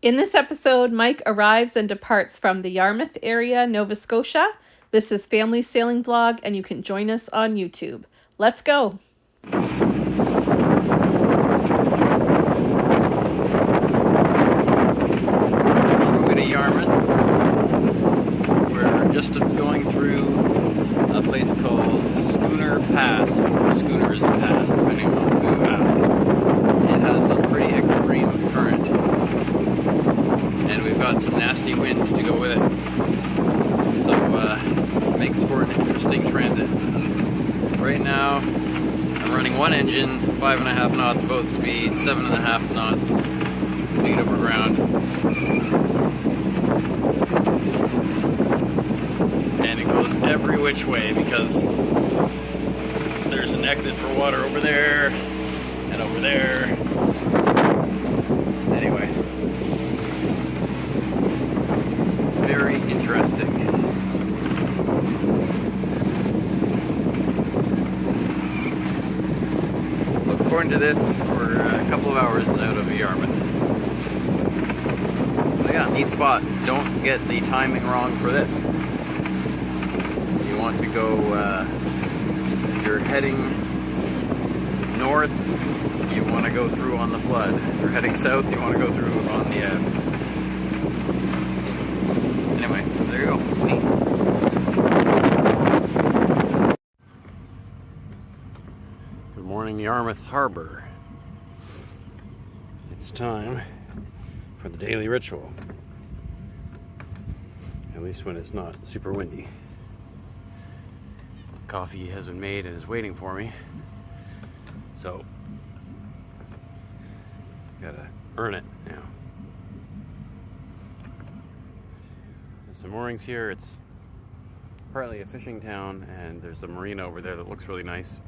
In this episode, Mike arrives and departs from the Yarmouth area, Nova Scotia. This is Family Sailing Vlog, and you can join us on YouTube. Let's go! Moving to Yarmouth. We're just going through a place called Schooner Pass, or Schooners Pass, depending on who you ask. It has some pretty extreme current, and we've got some nasty wind to go with it. So it makes for an interesting transit. Right now, I'm running one engine, 5.5 knots boat speed, 7.5 knots speed over ground. And it goes every which way because there's an exit for water over there and over there. Anyway, very interesting. So according to this, we're a couple of hours out of Yarmouth. So yeah, neat spot. Don't get the timing wrong for this. You want to go, if you're heading north, you want to go through on the flood. If you're heading south, you want to go through on the ebb. Anyway, there you go. Neat. Good morning, Yarmouth Harbor. It's time for the daily ritual. At least when it's not super windy. Coffee has been made and is waiting for me. So, gotta earn it now. There's some moorings here. It's partly a fishing town, and there's a marina over there that looks really nice.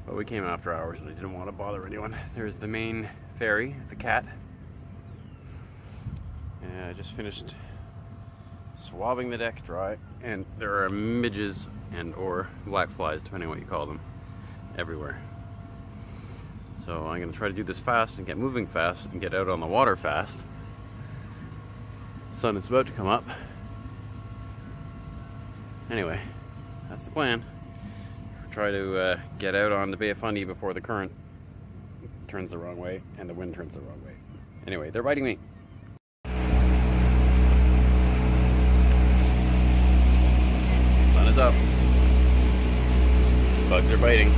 But we came after hours and I didn't want to bother anyone. There's the main ferry, the Cat. And I just finished swabbing the deck dry, and there are midges and or black flies, depending on what you call them, everywhere. So I'm going to try to do this fast and get moving fast and get out on the water fast. The sun is about to come up. Anyway, that's the plan. Try to get out on the Bay of Fundy before the current turns the wrong way and the wind turns the wrong way. Anyway, they're biting me. Sun is up. Bugs are biting.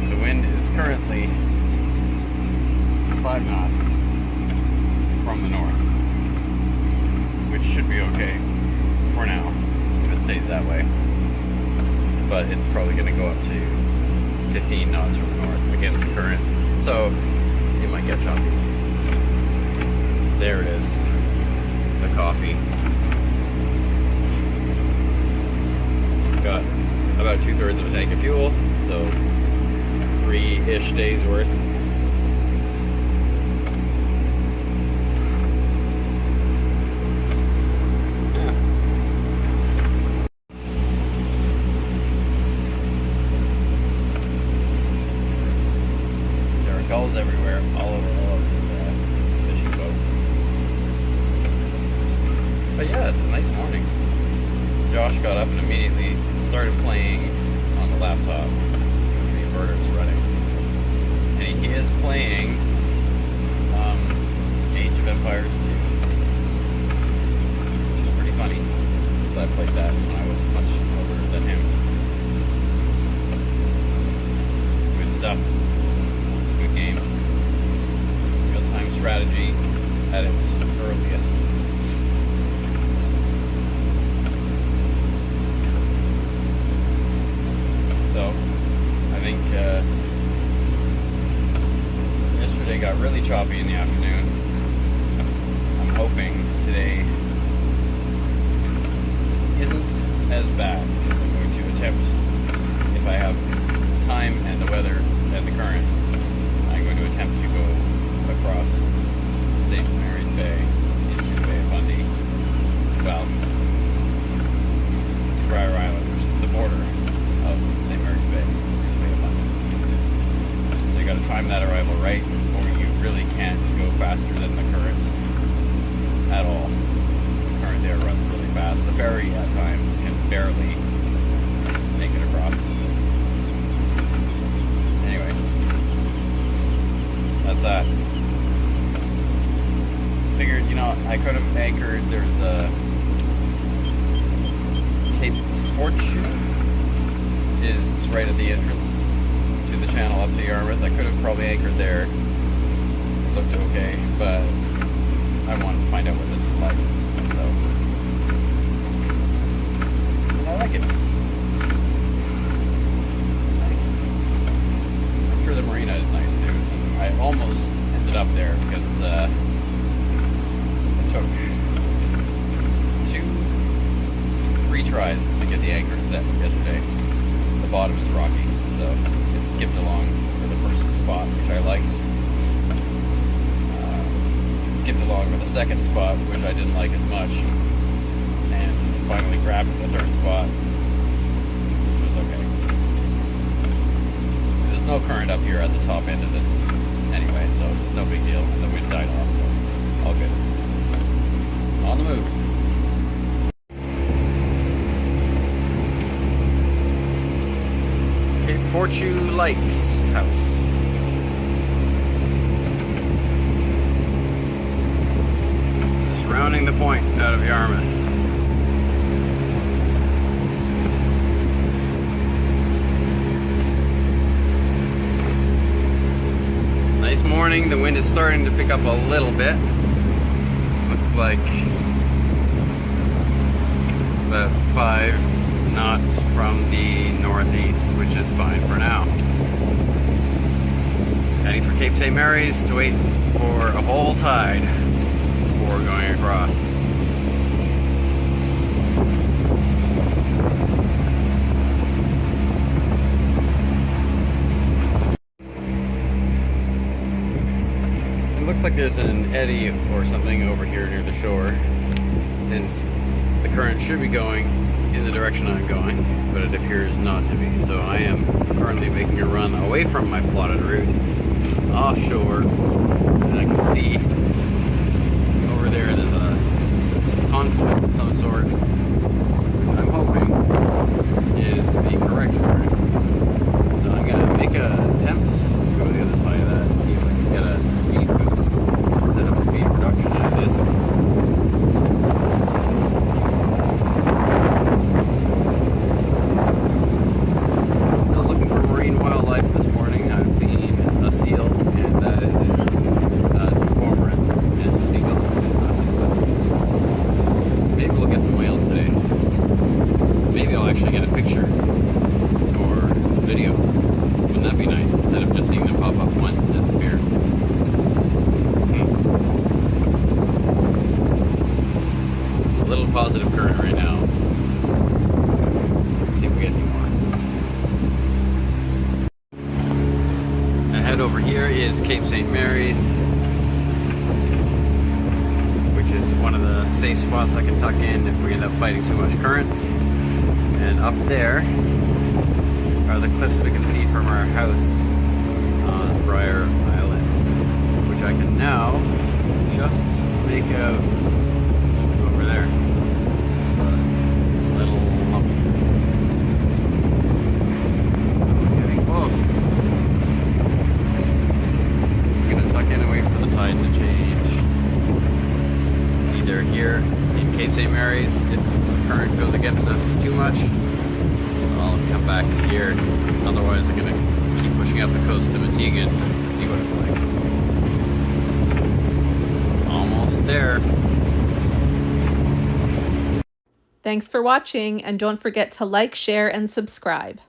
The wind is currently 5 knots from the north, which should be okay for now if it stays that way. But it's probably going to go up to 15 knots from the north against the current, so it might get choppy. There it is. The coffee. Got about 2/3 of a tank of fuel, so 3-ish days worth. Yeah. There are gulls everywhere, all over the fishing boats. But yeah, it's a nice morning. Josh got up and immediately started playing on the laptop. The inverter's running. And he is playing Age of Empires 2. Which is pretty funny. So I played that when I was much older than him. Good stuff. It's a good game. Real-time strategy at its earliest. So, I think yesterday got really choppy in the afternoon. I'm hoping today isn't as bad. I'm going to attempt, if I have time and the weather and the current, I'm going to attempt to go across St. Mary's Bay into the Bay of Fundy, well, to Brier Island, which is the border of St. Mary's Bay, Bay of Fundy. time that arrival right, or you really can't go faster than the current at all. The current there runs really fast. The ferry at times can barely make it across. Anyway, that's that. Figured, I could have anchored. There's a Cape Fortune is right at the entrance to the channel up to Yarmouth. I could have probably anchored there. It looked okay, but I wanted to find out what this was like. So, and I like it. It's nice. I'm sure the marina is nice too. I almost ended up there because it took 2 retries to get the anchor set yesterday. The bottom is rocky, so it skipped along for the first spot, which I liked. It skipped along for the second spot, which I didn't like as much, and finally grabbed the third spot, which was okay. There's no current up here at the top end of this anyway, so it's no big deal, and the wind died off, so all good. On the move. Fortune Lights House. Just rounding the point out of Yarmouth. Nice morning. The wind is starting to pick up a little bit. Looks like about 5 knots from the northeast, which is fine for now. Heading for Cape St. Mary's to wait for a whole tide before going across. It looks like there's an eddy or something over here near the shore, since the current should be going in the direction I'm going, but it appears not to be. So I am currently making a run away from my plotted route offshore, and I can see over there's a confluence of some sort, which I'm hoping is the correct route. So I'm going to make an attempt to go to the other side of that and see if I can get a speed boost instead of a speed reduction out of this. Positive current right now. Let's see if we get any more. Ahead over here is Cape St. Mary's, which is one of the safe spots I can tuck in if we end up fighting too much current. And up there are the cliffs we can see from our house on Brier Island, which I can now just make out over there. To change either here in Cape St. Mary's. If the current goes against us too much, I'll come back to here. Otherwise I'm going to keep pushing up the coast to Muskegon just to see what it's like. Almost there. Thanks for watching, and don't forget to like, share, and subscribe.